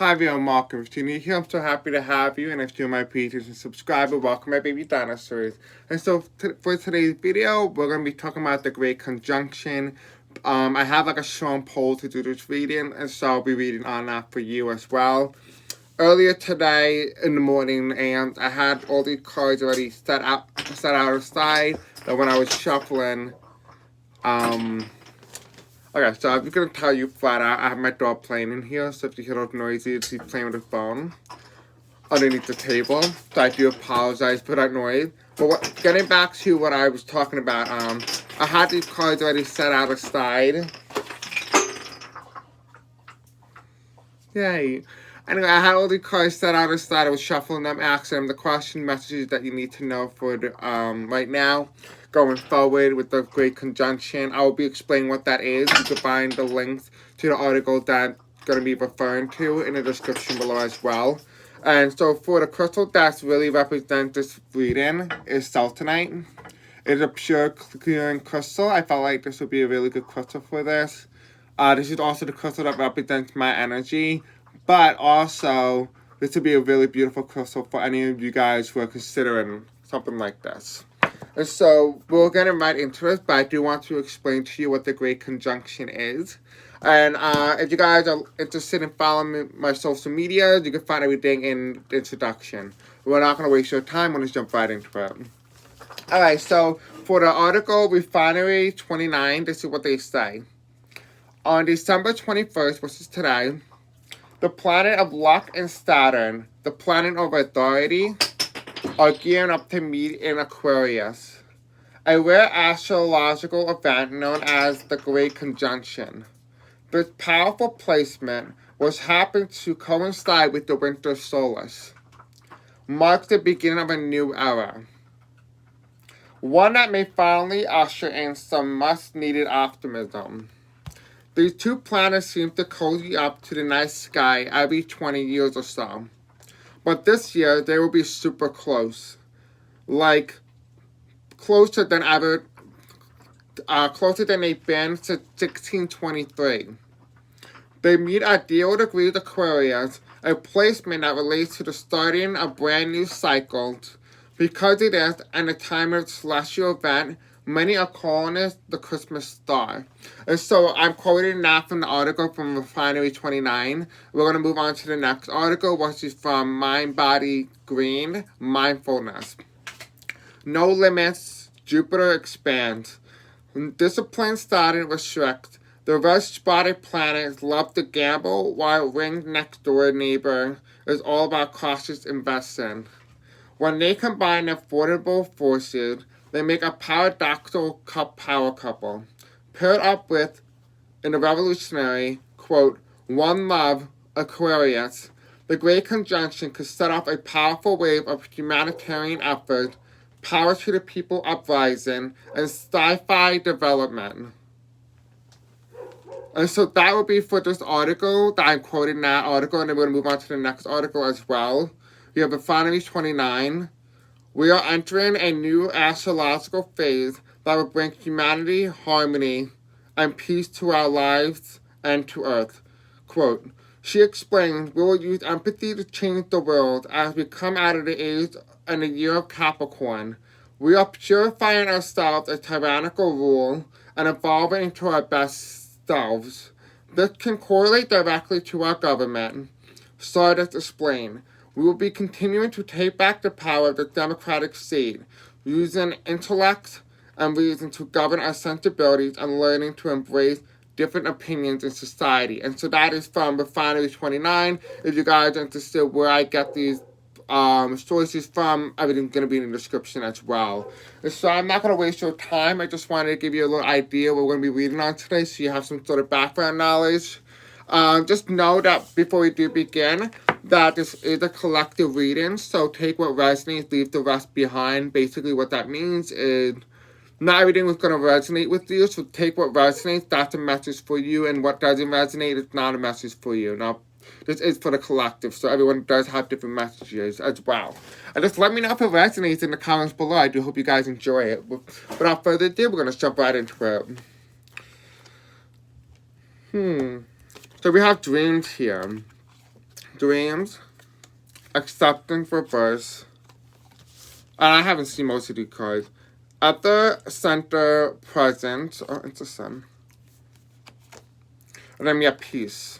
Hi everyone, welcome. If you're new here, I'm so happy to have you, and if you're my patrons and subscriber, welcome my baby dinosaurs. And so for today's video, we're going to be talking about the Great Conjunction. I have like a strong pull to do this reading, and so I'll be reading on that for you as well. Earlier today in the morning, and I had all these cards already set out aside, that when I was shuffling, okay, so I'm just going to tell you flat out, I have my dog playing in here, so if you hear those noises, he's playing with his phone underneath the table, so I do apologize for that noise. But getting back to what I was talking about, I had these cards already set out aside. Yay. Anyway, I had all the cards set out aside. I was shuffling them, asking them the question messages that you need to know for the, right now, going forward with the Great Conjunction. I will be explaining what that is. You can find the links to the article that I'm going to be referring to in the description below as well. And so for the crystal that's really represent this reading is Sultanite. It's a pure clearing crystal. I felt like this would be a really good crystal for this. This is also the crystal that represents my energy. But also, this would be a really beautiful crystal for any of you guys who are considering something like this. And so, we're getting right into it, but I do want to explain to you what the Great Conjunction is. And if you guys are interested in following my social media, you can find everything in the introduction. We're not going to waste your time, we'll just jump right into it. Alright, so for the article, Refinery 29, this is what they say. On December 21st, which is today, the planet of luck and Saturn, the planet of authority, are gearing up to meet in Aquarius, a rare astrological event known as the Great Conjunction. This powerful placement, which happened to coincide with the winter solstice, marks the beginning of a new era, one that may finally usher in some much-needed optimism. These two planets seem to cozy up to the night sky every 20 years or so. But this year, they will be super close. Like, closer than ever, closer than they've been since 1623. They meet at 0 degrees Aquarius, a placement that relates to the starting of brand new cycles. Because it is, and the time of the celestial event, many are calling it the Christmas star. And so I'm quoting that from the article from Refinery 29. We're going to move on to the next article, which is from Mind, Body, Green, Mindfulness. No limits, Jupiter expands. Discipline Saturn restricts. The red-spotted planets love to gamble, while ringed next-door neighbor is all about cautious investing. When they combine their formidable forces, they make a paradoxical power couple, paired up with, in the revolutionary, quote, one love, Aquarius. The Great Conjunction could set off a powerful wave of humanitarian effort, power to the people uprising, and sci-fi development. And so that would be for this article, that I'm quoting that article, and then we're going to move on to the next article as well. We have Refinery 29. We are entering a new astrological phase that will bring humanity, harmony, and peace to our lives and to Earth. Quote, she explains, we will use empathy to change the world as we come out of the age and the year of Capricorn. We are purifying ourselves of tyrannical rule and evolving into our best selves. This can correlate directly to our government. Stardust explained. We will be continuing to take back the power of the democratic seat, using intellect and reason to govern our sensibilities and learning to embrace different opinions in society. And so that is from Refinery 29. If you guys are interested where I get these sources from, everything's going to be in the description as well. And so I'm not going to waste your time. I just wanted to give you a little idea what we're going to be reading on today so you have some sort of background knowledge. Just know that before we do begin, that this is a collective reading, so take what resonates, leave the rest behind. Basically what that means is not everything is going to resonate with you, so take what resonates, that's a message for you, and what doesn't resonate is not a message for you. Now, this is for the collective, so everyone does have different messages as well. And just let me know if it resonates in the comments below. I do hope you guys enjoy it. Without further ado, we're going to jump right into it. So we have dreams here. dreams, acceptance, reverse, and I haven't seen most of these cards. At the center, present, oh, it's the sun. And then we have peace.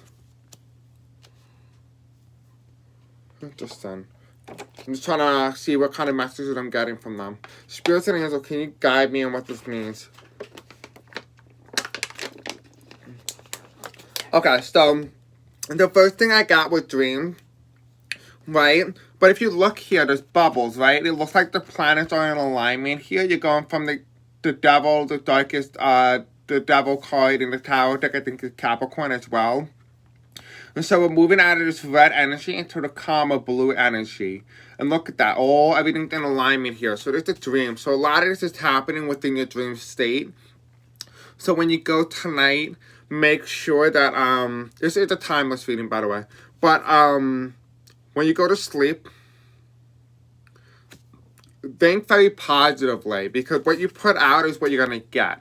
It's the sun. I'm just trying to see what kind of messages I'm getting from them. Spirits and angels, can you guide me on what this means? Okay, so the first thing I got was dream, right? But if you look here, there's bubbles, right? It looks like the planets are in alignment here. You're going from the devil, the darkest, the devil card in the tower deck, I think is Capricorn as well. And so we're moving out of this red energy into the calmer blue energy. And look at that, everything's in alignment here. So there's a dream. So a lot of this is happening within your dream state. So when you go tonight, make sure that, this is a timeless reading, by the way. But, when you go to sleep, think very positively, because what you put out is what you're going to get,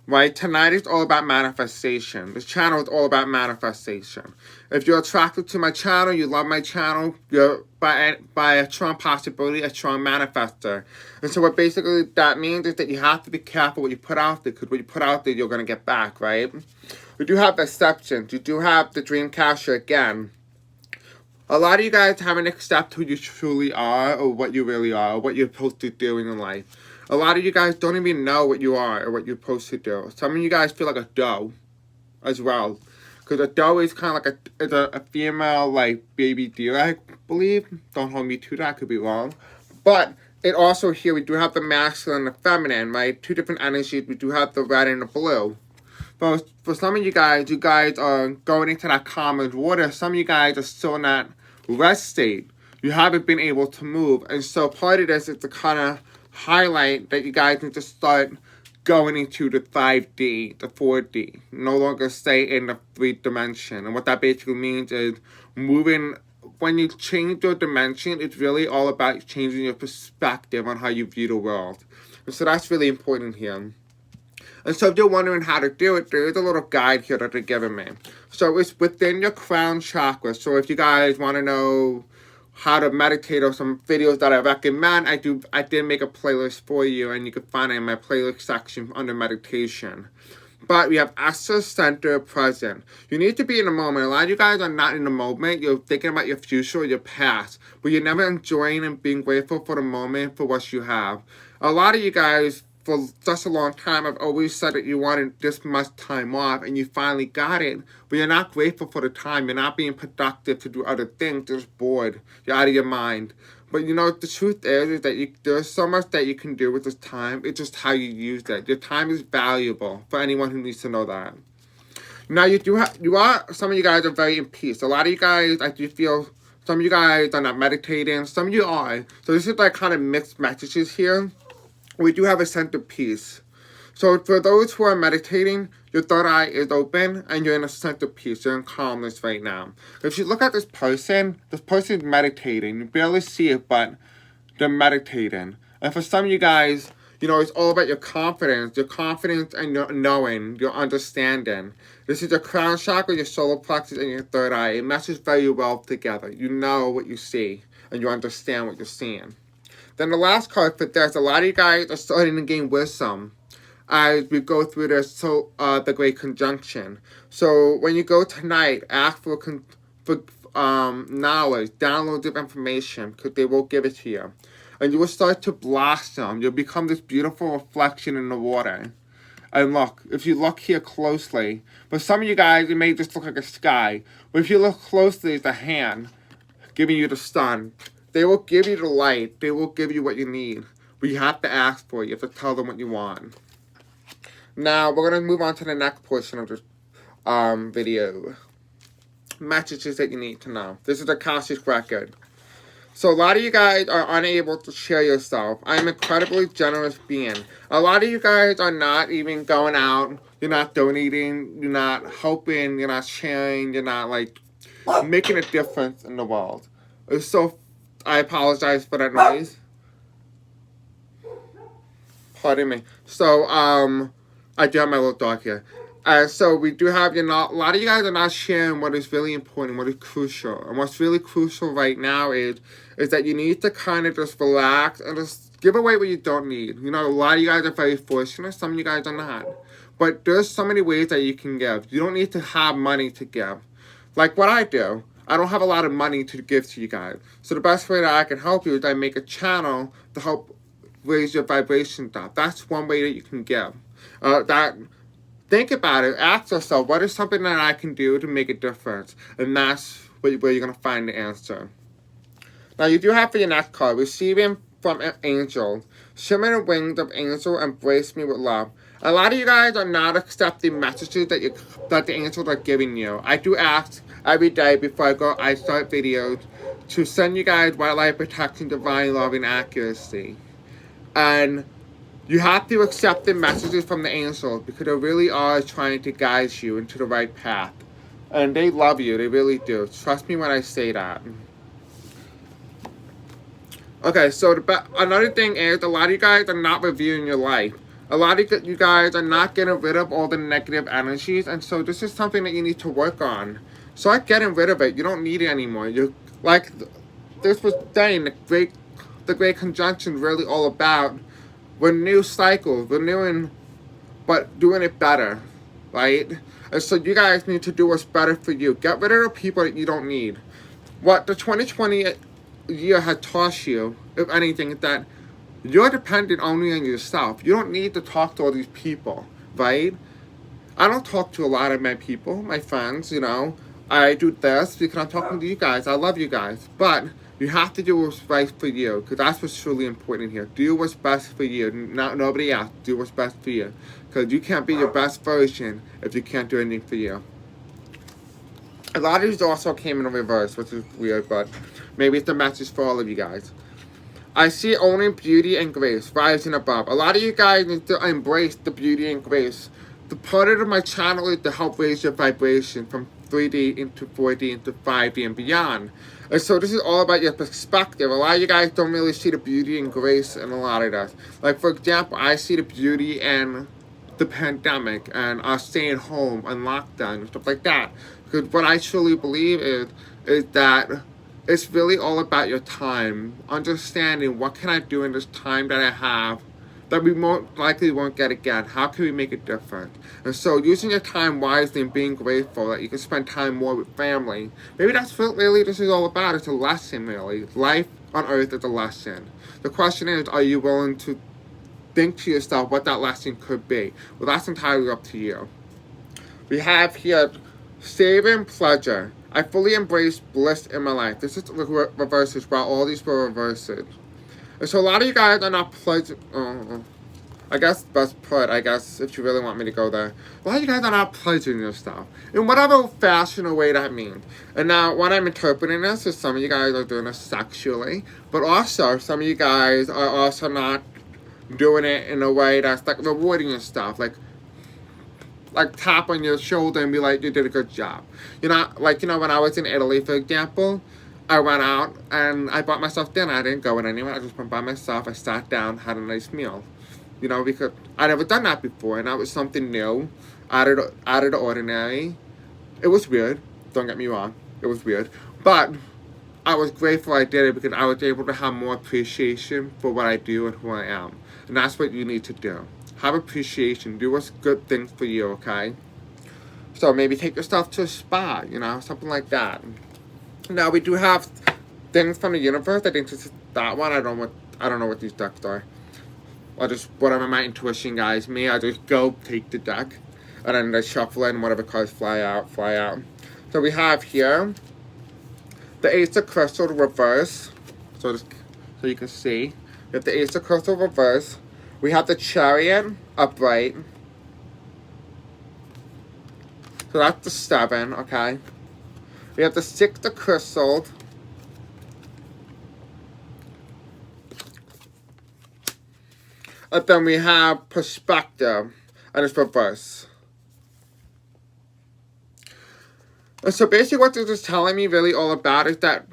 right? Tonight is all about manifestation. This channel is all about manifestation. If you're attracted to my channel, you love my channel, you're by a strong possibility, a strong manifester. And so what basically that means is that you have to be careful what you put out there, because what you put out there, you're going to get back, right? We do have exceptions. You do have the dream catcher again. A lot of you guys haven't accepted who you truly are, or what you really are, or what you're supposed to do in life. A lot of you guys don't even know what you are, or what you're supposed to do. Some of you guys feel like a doe, as well. Because a doe is kind of like a female, like, baby deer, I believe. Don't hold me to that, I could be wrong. But, it also here, we do have the masculine and the feminine, right? Two different energies, we do have the red and the blue. But for some of you guys are going into that calmer water. Some of you guys are still in that rest state. You haven't been able to move. And so part of this is to kind of highlight that you guys need to start going into the 5D, the 4D. No longer stay in the 3rd dimension. And what that basically means is moving. When you change your dimension, it's really all about changing your perspective on how you view the world. And so that's really important here. And so if you're wondering how to do it, there is a little guide here that they're giving me. So it's within your crown chakra. So if you guys want to know how to meditate or some videos that I recommend, I did make a playlist for you, and you can find it in my playlist section under meditation. But we have Access Center Present. You need to be in the moment. A lot of you guys are not in the moment. You're thinking about your future or your past, but you're never enjoying and being grateful for the moment, for what you have. A lot of you guys, for such a long time, I've always said that you wanted this much time off, and you finally got it, but you're not grateful for the time. You're not being productive to do other things. You're just bored. You're out of your mind. But you know, the truth is that there's so much that you can do with this time. It's just how you use it. Your time is valuable for anyone who needs to know that. Now, some of you guys are very in peace. A lot of you guys, I do feel, some of you guys are not meditating. Some of you are. So this is like kind of mixed messages here. We do have a sense of peace. So for those who are meditating, your third eye is open and you're in a sense of peace. You're in calmness right now. If you look at this person is meditating. You barely see it, but they're meditating. And for some of you guys, you know, it's all about your confidence and your knowing, your understanding. This is your crown chakra, your solar plexus, and your third eye. It meshes very well together. You know what you see, and you understand what you're seeing. Then the last card for this, a lot of you guys are starting to gain wisdom as we go through this, the Great Conjunction. So when you go tonight, ask for knowledge, downloads of information, because they will give it to you. And you will start to blossom. You'll become this beautiful reflection in the water. And look, if you look here closely, but some of you guys, it may just look like a sky. But if you look closely, it's a hand giving you the sun. They will give you the light. They will give you what you need. But you have to ask for it. You have to tell them what you want. Now, we're going to move on to the next portion of this video. Messages that you need to know. This is the Akashic record. So a lot of you guys are unable to share yourself. I'm an incredibly generous being. A lot of you guys are not even going out. You're not donating. You're not helping. You're not sharing. You're not, like, making a difference in the world. So, I apologize for that noise. Pardon me. So, I do have my little dog here. So we do have, a lot of you guys are not sharing what is really important, what is crucial. And what's really crucial right now is that you need to kind of just relax and just give away what you don't need. A lot of you guys are very fortunate. Some of you guys are not. But there's so many ways that you can give. You don't need to have money to give. Like what I do. I don't have a lot of money to give to you guys. So the best way that I can help you is I make a channel to help raise your vibration up. That's one way that you can give. Think about it. Ask yourself, what is something that I can do to make a difference? And that's where you're going to find the answer. Now, you do have for your next card, receiving from an angel. Shimmering wings of angel embrace me with love. A lot of you guys are not accepting messages that the angels are giving you. I do ask every day before I start videos to send you guys white light protection, divine love, and accuracy. And you have to accept the messages from the angels because they really are trying to guide you into the right path. And they love you. They really do. Trust me when I say that. Okay, so another thing is a lot of you guys are not reviewing your life. A lot of you guys are not getting rid of all the negative energies. And so this is something that you need to work on. Start getting rid of it. You don't need it anymore. This was saying, the Great Conjunction really all about renew cycles, renewing, but doing it better, right? And so you guys need to do what's better for you. Get rid of the people that you don't need. What the 2020 year had taught you, if anything, is that you're dependent only on yourself. You don't need to talk to all these people, right? I don't talk to a lot of my people, my friends, I do this because I'm talking to you guys. I love you guys. But you have to do what's right for you, because that's what's truly important here. Do what's best for you, not nobody else. Do what's best for you, because you can't be your best version if you can't do anything for you. A lot of these also came in reverse, which is weird, but maybe it's the message for all of you guys. I see only beauty and grace rising above. A lot of you guys need to embrace the beauty and grace. The part of my channel is to help raise your vibration from 3D into 4D into 5D and beyond. And so this is all about your perspective. A lot of you guys don't really see the beauty and grace in a lot of this. Like, for example, I see the beauty in the pandemic and us staying home and lockdown and stuff like that. Because what I truly believe is that it's really all about your time. Understanding what can I do in this time that I have that we most likely won't get again. How can we make a difference? And so using your time wisely and being grateful that you can spend time more with family. Maybe that's what really this is all about. It's a lesson, really. Life on Earth is a lesson. The question is, are you willing to think to yourself what that lesson could be? Well, that's entirely up to you. We have here, saving pleasure. I fully embrace bliss in my life. This is reverses, while all these were reverses. And so a lot of you guys are not pleasant. I guess best put, if you really want me to go there. A lot of you guys are not pleasuring yourself. In whatever fashion or way that means. And now, what I'm interpreting this is some of you guys are doing this sexually. But also, some of you guys are also not doing it in a way that's like rewarding yourself. Like tap on your shoulder and be like, you did a good job. When I was in Italy, for example, I went out and I bought myself dinner. I didn't go with anyone. I just went by myself. I sat down, had a nice meal. Because I never done that before, and that was something new, out of the ordinary. It was weird. Don't get me wrong. It was weird. But I was grateful I did it because I was able to have more appreciation for what I do and who I am. And that's what you need to do. Have appreciation. Do what's good things for you, okay? So maybe take yourself to a spa, something like that. Now, we do have things from the universe. I think this is that one. I don't know what these decks are. Or just whatever my intuition guides me. I just go take the deck. And then I shuffle it and whatever cards fly out. So we have here the Ace of Crystal reverse. So you can see. We have the Ace of Crystal reverse. We have the Chariot upright. So that's the 7, okay? We have the 6 of Crystal. And then we have Perspective, and it's reverse. And so basically what this is telling me really all about is that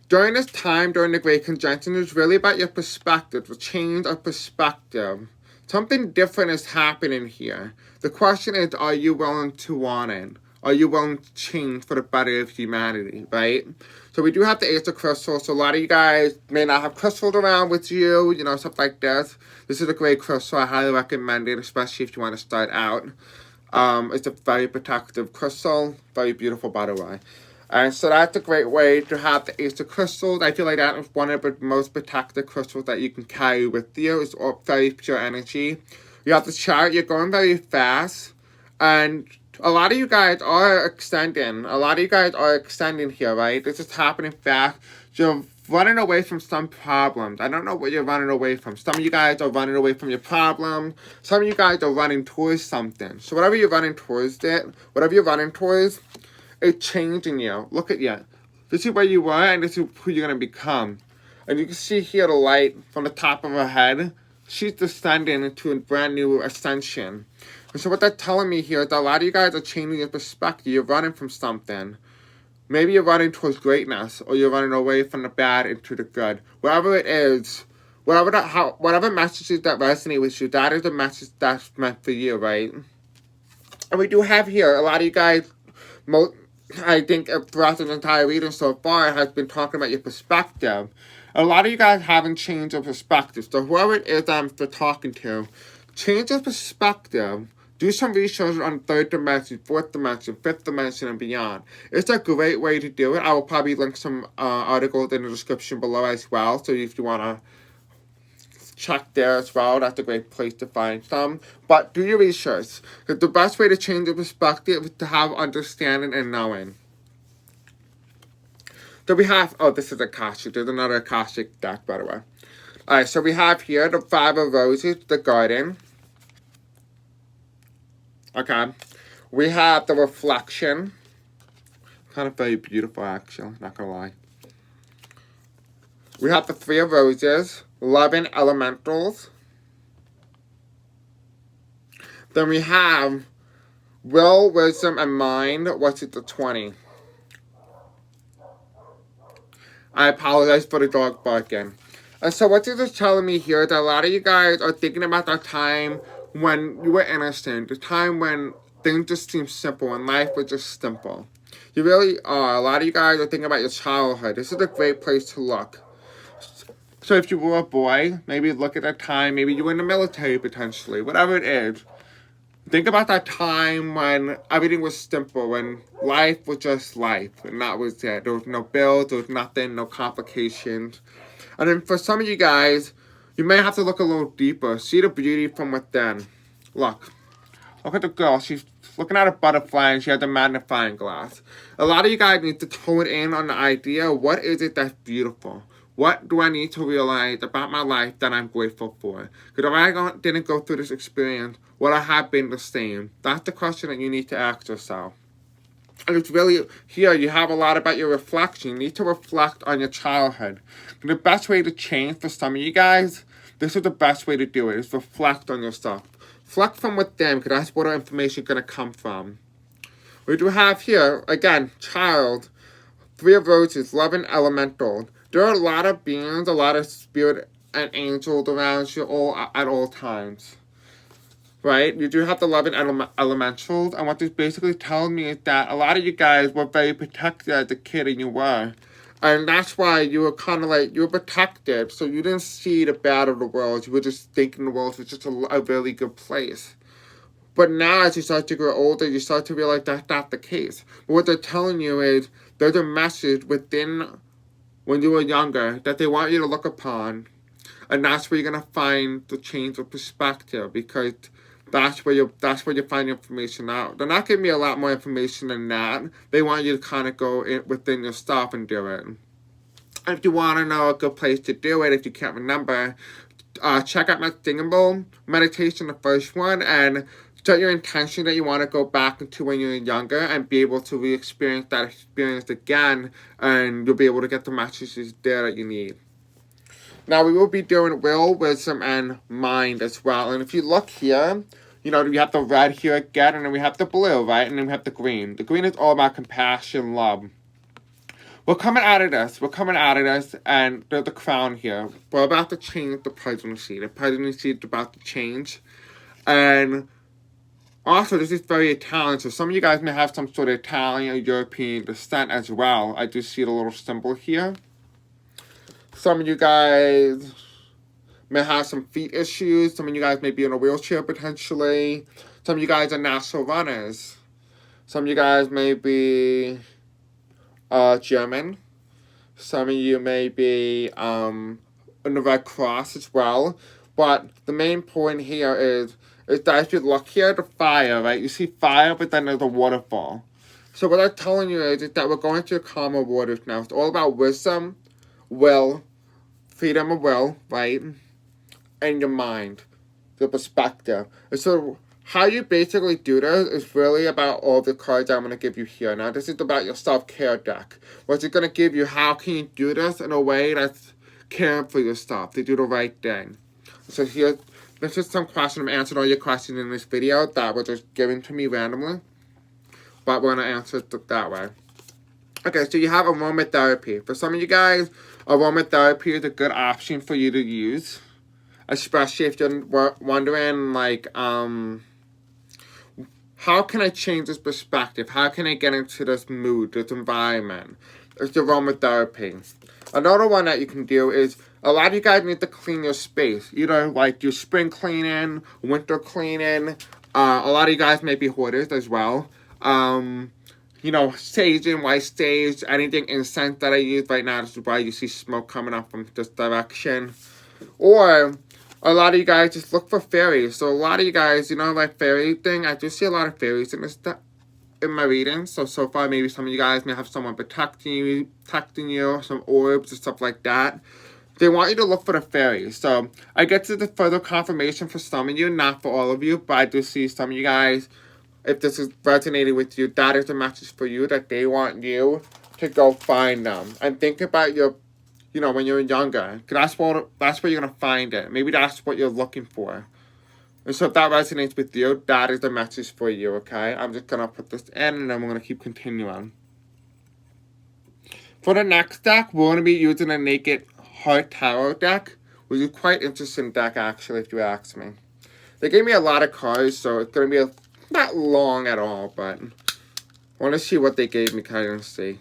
during this time, during the Great Conjunction, it's really about your perspective, the change of perspective. Something different is happening here. The question is, are you willing to want it? Are you willing to change for the better of humanity, right? So we do have the Ace of Crystals. So a lot of you guys may not have crystals around with you, you know, stuff like this. This is a great crystal. I highly recommend it, especially if you want to start out. It's a very protective crystal. Very beautiful, by the way. And so that's a great way to have the Ace of Crystals. I feel like that is one of the most protective crystals that you can carry with you. It's all very pure energy. You have the Chariot. You're going very fast. And a lot of you guys are extending. A lot of you guys are extending here, right? This is happening fast. You're running away from some problems. I don't know what you're running away from. Some of you guys are running away from your problem. Some of you guys are running towards something. So whatever you're running towards it's changing you. Look at you. This is where you were, and this is who you're going to become. And you can see here the light from the top of her head. She's descending into a brand new ascension. And so what that's telling me here is that a lot of you guys are changing your perspective. You're running from something. Maybe you're running towards greatness, or you're running away from the bad into the good. Whatever it is, whatever messages that resonate with you, that is the message that's meant for you, right? And we do have here a lot of you guys. I think throughout the entire reading so far has been talking about your perspective. A lot of you guys haven't changed your perspective. So whoever it is I'm talking to, change your perspective. Do some research on third dimension, fourth dimension, fifth dimension, and beyond. It's a great way to do it. I will probably link some articles in the description below as well. So if you want to check there as well, that's a great place to find some. But do your research. Because the best way to change your perspective is to have understanding and knowing. So we have, oh, this is Akashic. There's another Akashic deck, by the way. Alright, so we have here the Five of Roses, the Garden. Okay. We have the Reflection. Kind of very beautiful, actually. Not gonna lie. We have the Three of Roses. Loving Elementals. Then we have Will, Wisdom, and Mind. What's it, the 20? I apologize for the dog barking. And so what this is telling me here is that a lot of you guys are thinking about that time when you were innocent. The time when things just seemed simple and life was just simple. You really are. A lot of you guys are thinking about your childhood. This is a great place to look. So if you were a boy, maybe look at that time. Maybe you were in the military potentially. Whatever it is. Think about that time when everything was simple. When life was just life. And that was it. There was no bills. There was nothing. No complications. And then for some of you guys, you may have to look a little deeper. See the beauty from within. Look. Look at the girl. She's looking at a butterfly and she has a magnifying glass. A lot of you guys need to tone in on the idea. What is it that's beautiful? What do I need to realize about my life that I'm grateful for? Because if I didn't go through this experience, would I have been the same? That's the question that you need to ask yourself. And it's really, here you have a lot about your reflection. You need to reflect on your childhood. And the best way to change for some of you guys, this is the best way to do it, is reflect on yourself. Reflect from within, because that's where the information is going to come from. We do have here, again, child, Three of Roses, Loving Elemental. There are a lot of beings, a lot of spirit and angels around you at all times. Right? You do have the Loving Elementals, and what this basically tells me is that a lot of you guys were very protected as a kid, and you were. And that's why you were kind of like, you were protected, so you didn't see the bad of the world. You were just thinking the world was just a really good place. But now, as you start to grow older, you start to realize that's not the case. But what they're telling you is, there's a message within when you were younger that they want you to look upon. And that's where you're going to find the change of perspective, because that's where you find information out. They're not giving me a lot more information than that. They want you to kind of go within yourself and do it. And if you want to know a good place to do it, if you can't remember, check out my Singable meditation, the first one, and set your intention that you want to go back into when you're younger and be able to re-experience that experience again, and you'll be able to get the messages there that you need. Now, we will be doing Will, Wisdom, and Mind as well. And if you look here, you know, we have the red here again, and then we have the blue, right? And then we have the green. The green is all about compassion, love. We're coming out of this. We're coming out of this, and there's the crown here. We're about to change the presidency. The presidency is about to change. And also, this is very Italian, so some of you guys may have some sort of Italian or European descent as well. I do see the little symbol here. Some of you guys may have some feet issues. Some of you guys may be in a wheelchair potentially. Some of you guys are natural runners. Some of you guys may be German. Some of you may be in the Red Cross as well. But the main point here is that if you look here at the fire, right? You see fire, but then there's a waterfall. So what I'm telling you is that we're going through calmer waters now. It's all about wisdom, will, freedom of will, right? And your mind, your perspective. And so how you basically do this is really about all the cards I'm going to give you here. Now, this is about your self-care deck. What's it going to give you? How can you do this in a way that's caring for yourself, to do the right thing? So here, this is some question. I'm answering all your questions in this video that were just given to me randomly. But we're going to answer it that way. Okay, so you have aromatherapy. For some of you guys, aromatherapy is a good option for you to use. Especially if you're wondering, like, how can I change this perspective? How can I get into this mood, this environment? It's aromatherapy. Another one that you can do is, a lot of you guys need to clean your space. Either, like, do spring cleaning, winter cleaning. A lot of you guys may be hoarders as well. You know, sage and white sage, anything incense that I use right now. This is why you see smoke coming up from this direction. Or a lot of you guys just look for fairies. So a lot of you guys, you know, like fairy thing. I do see a lot of fairies in this in my readings. So far, maybe some of you guys may have someone protecting you, some orbs and stuff like that. They want you to look for the fairies. So I get to the further confirmation for some of you, not for all of you, but I do see some of you guys. If this is resonating with you, that is a message for you, that they want you to go find them. And think about your, you know, when you're younger. That's where you're going to find it. Maybe that's what you're looking for. And so if that resonates with you, that is the message for you, okay? I'm just going to put this in, and then we're going to keep continuing. For the next deck, we're going to be using a Naked Heart Tarot deck, which is quite interesting deck, actually, if you ask me. They gave me a lot of cards, so it's going to be not long at all, but I want to see what they gave me, kind of see.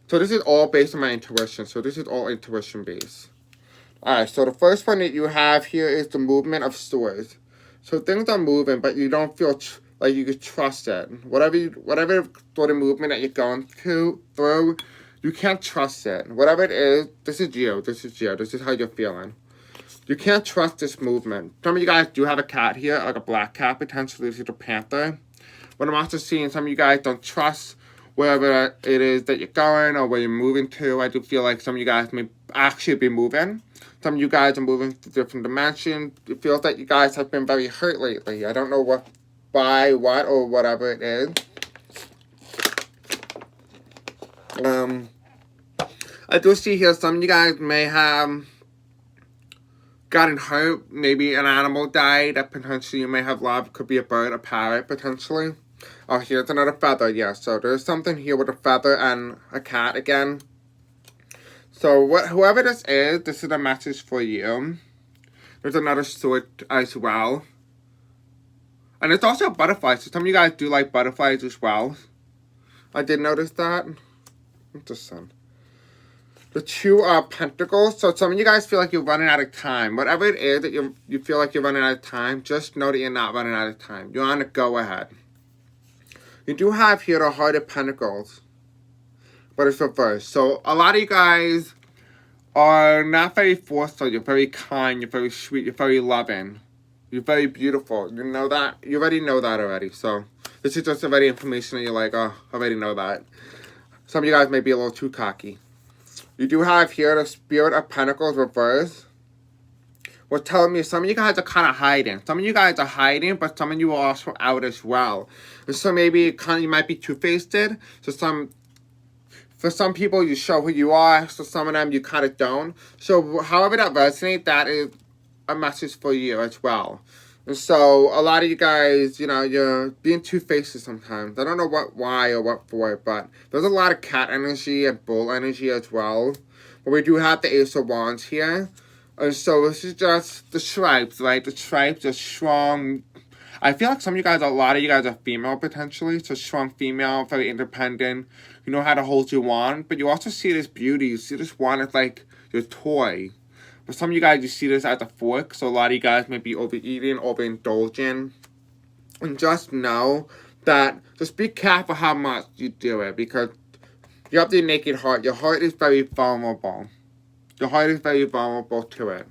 So this is all based on my intuition. So this is all intuition based. Alright, so the first one that you have here is the movement of swords. So things are moving, but you don't feel like you could trust it. Whatever sort of movement that you're going through, you can't trust it. Whatever it is, this is you. This is how you're feeling. You can't trust this movement. Some of you guys do have a cat here, like a black cat, potentially. This is a panther. But I'm also seeing some of you guys don't trust wherever it is that you're going or where you're moving to. I do feel like some of you guys may actually be moving. Some of you guys are moving to different dimensions. It feels like you guys have been very hurt lately. I don't know what or whatever it is. I do see here some of you guys may have gotten hurt. Maybe an animal died that potentially you may have loved. Could be a bird, a parrot, potentially. Oh, here's another feather. Yeah, so there's something here with a feather and a cat again. So whoever this is a message for you. There's another sword as well. And it's also a butterfly. So some of you guys do like butterflies as well. I did notice that. Interesting. The Two of Pentacles. So some of you guys feel like you're running out of time. Whatever it is that you feel like you're running out of time, just know that you're not running out of time. You're on a go-ahead. You do have here the Heart of Pentacles, but it's reversed. So a lot of you guys are not very forceful. You're very kind. You're very sweet. You're very loving. You're very beautiful. You know that? You already know that already. So this is just already information that you're like, oh, I already know that. Some of you guys may be a little too cocky. You do have here the Spirit of Pentacles reversed. What's telling me some of you guys are kind of hiding. Some of you guys are hiding, but some of you are also out as well. And so maybe you might be two-faced. So for some people, you show who you are. So some of them, you kind of don't. So however that resonates, that is a message for you as well. And so a lot of you guys, you know, you're being two-faced sometimes. I don't know why or what for, but there's a lot of cat energy and bull energy as well. But we do have the Ace of Wands here. And so this is just the stripes, right? The stripes are strong. I feel like a lot of you guys are female potentially. So strong female, very independent. You know how to hold your wand. But you also see this beauty. You see this wand as like your toy. For some of you guys, you see this as a fork, so a lot of you guys may be overeating, overindulging. And just know that, just be careful how much you do it, because you have the naked heart. Your heart is very vulnerable. Your heart is very vulnerable to it.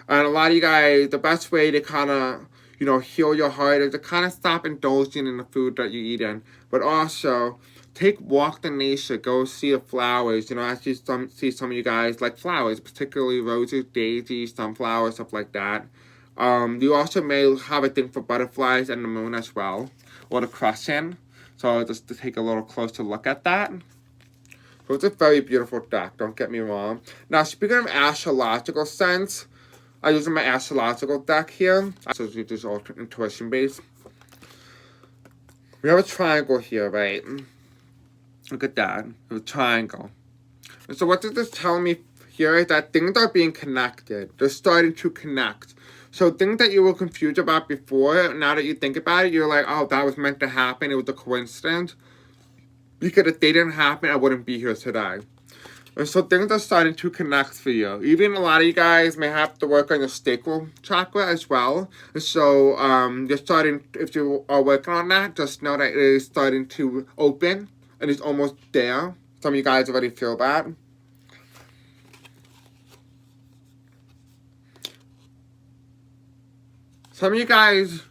And a lot of you guys, the best way to kind of, you know, heal your heart is to kind of stop indulging in the food that you're eating. But also, take walk in nature, go see the flowers. You know, I see some of you guys like flowers, particularly roses, daisies, sunflowers, stuff like that. You also may have a thing for butterflies and the moon as well, or the crescent. So just to take a little closer look at that. So it's a very beautiful deck, don't get me wrong. Now, speaking of astrological sense, I'm using my astrological deck here. So this is all intuition based. We have a triangle here, right? Look at that, a triangle. And so what does this tell me here is that things are being connected. They're starting to connect. So things that you were confused about before, now that you think about it, you're like, oh, that was meant to happen. It was a coincidence. Because if they didn't happen, I wouldn't be here today. And so things are starting to connect for you. Even a lot of you guys may have to work on your sacral chakra as well. And so you're starting, if you are working on that, just know that it is starting to open. And it's almost there. Some of you guys already feel that. Some of you guys,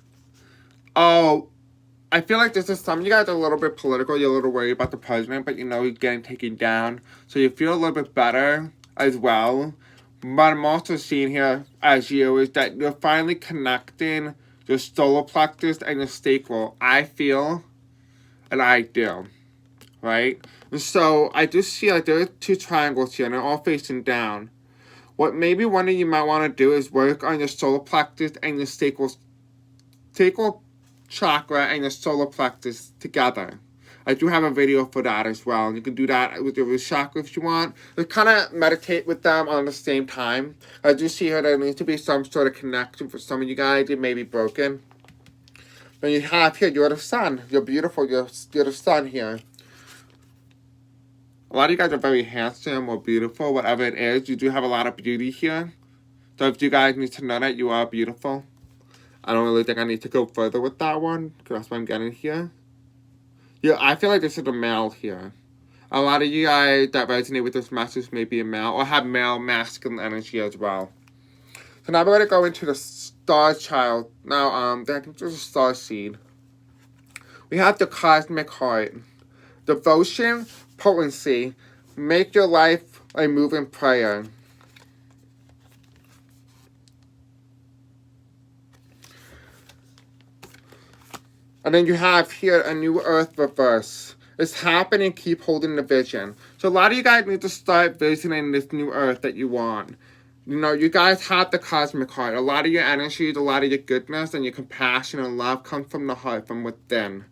I feel like some of you guys are a little bit political. You're a little worried about the president, but you know he's getting taken down. So you feel a little bit better as well. But I'm also seeing here as you is that you're finally connecting your solar plexus and your sacral. I feel, and I do. Right? And so I just see like there are two triangles here and they're all facing down. What maybe one of you might want to do is work on your solar plexus and your sacral chakra and your solar plexus together. I do have a video for that as well. You can do that with your root chakra if you want. Just kind of meditate with them on the same time. I do see here there needs to be some sort of connection for some of you guys. It may be broken. Then you have here, you're the sun. You're beautiful. You're the sun here. A lot of you guys are very handsome or beautiful, whatever it is. You do have a lot of beauty here. So if you guys need to know that you are beautiful, I don't really think I need to go further with that one, because that's what I'm getting here. Yeah, I feel like this is a male here. A lot of you guys that resonate with this message may be a male, or have male masculine energy as well. So now we're going to go into the star child. Now, there's a star seed. We have the cosmic heart. Devotion, potency, make your life a moving prayer. And then you have here a new earth reverse. It's happening, keep holding the vision. So a lot of you guys need to start visioning this new earth that you want. You know, you guys have the cosmic heart. A lot of your energies, a lot of your goodness, and your compassion and love come from the heart, from within.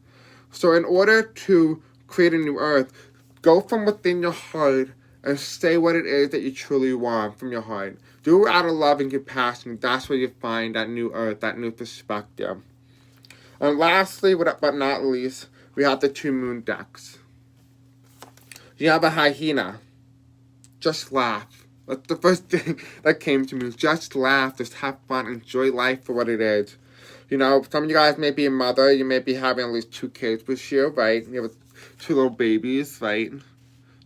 So in order to create a new earth, go from within your heart and say what it is that you truly want from your heart. Do it out of love and compassion. That's where you find that new earth, that new perspective. And lastly, but not least, we have the two moon decks. You have a hyena. Just laugh. That's the first thing that came to me. Just laugh. Just have fun. Enjoy life for what it is. You know, some of you guys may be a mother. You may be having at least 2 kids this year, right? You have 2 little babies, right?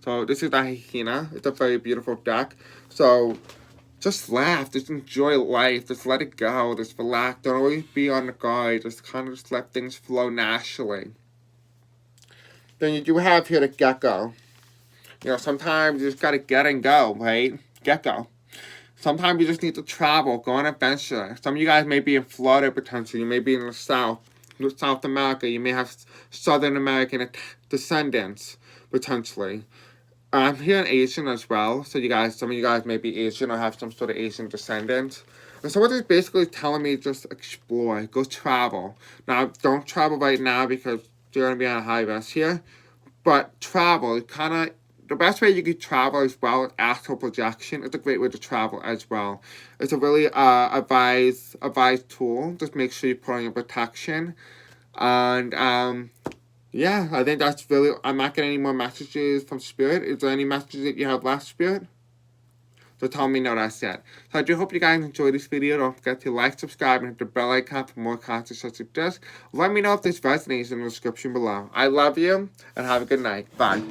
So this is the hyena. It's a very beautiful deck. So just laugh. Just enjoy life. Just let it go. Just relax. Don't always be on the guard. Just kind of just let things flow naturally. Then you do have here the gecko. You know, sometimes you just gotta get and go, right? Gecko. Sometimes you just need to travel, go on an adventure. Some of you guys may be in Florida potentially. You may be in the South America. You may have Southern American descendants potentially. I'm here in Asian as well. So some of you guys may be Asian or have some sort of Asian descendants. So what it's basically telling me, just explore, go travel. Now, don't travel right now because you're going to be on a high risk here. But travel, the best way you could travel as well is astral projection. It's a great way to travel as well. It's a really advised tool. Just make sure you put on your protection. And yeah, I think that's really, I'm not getting any more messages from Spirit. Is there any messages that you have left, Spirit? So tell me no, that's it. So I do hope you guys enjoyed this video. Don't forget to like, subscribe, and hit the bell icon for more content such as this. Let me know if this resonates in the description below. I love you, and have a good night. Bye.